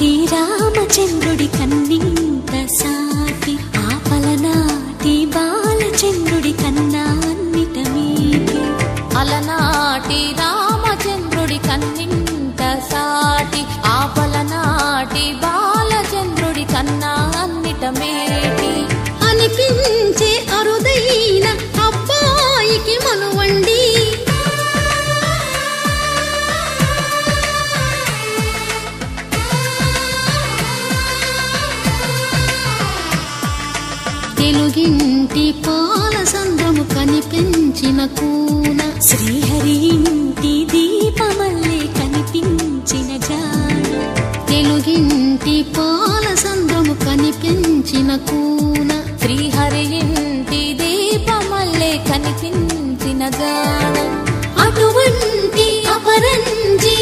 అలనాటి రామచంద్రుడి కన్నింత సాటి ఆపలనాటి బాలచంద్రుడి కన్నా అన్నిట మీటి అలనాటి రామచంద్రుడి కన్నింత సాటి ఆపలనాటి బాలచంద్రుడి కన్నా అన్నిట మేటి అనిపించే అరుదైన అబ్బాయికి మనువండి తెలుగింటి పాల సంద్రము కనిపించిన కూన శ్రీహరి ఇంటి దీపమల్లే కనిపించిన జాన తెలుగింటి పాల సంద్రము కనిపించిన కూన శ్రీహరి ఇంటి దీపమల్లే కనిపించిన జాన అటువంటి అపరంజి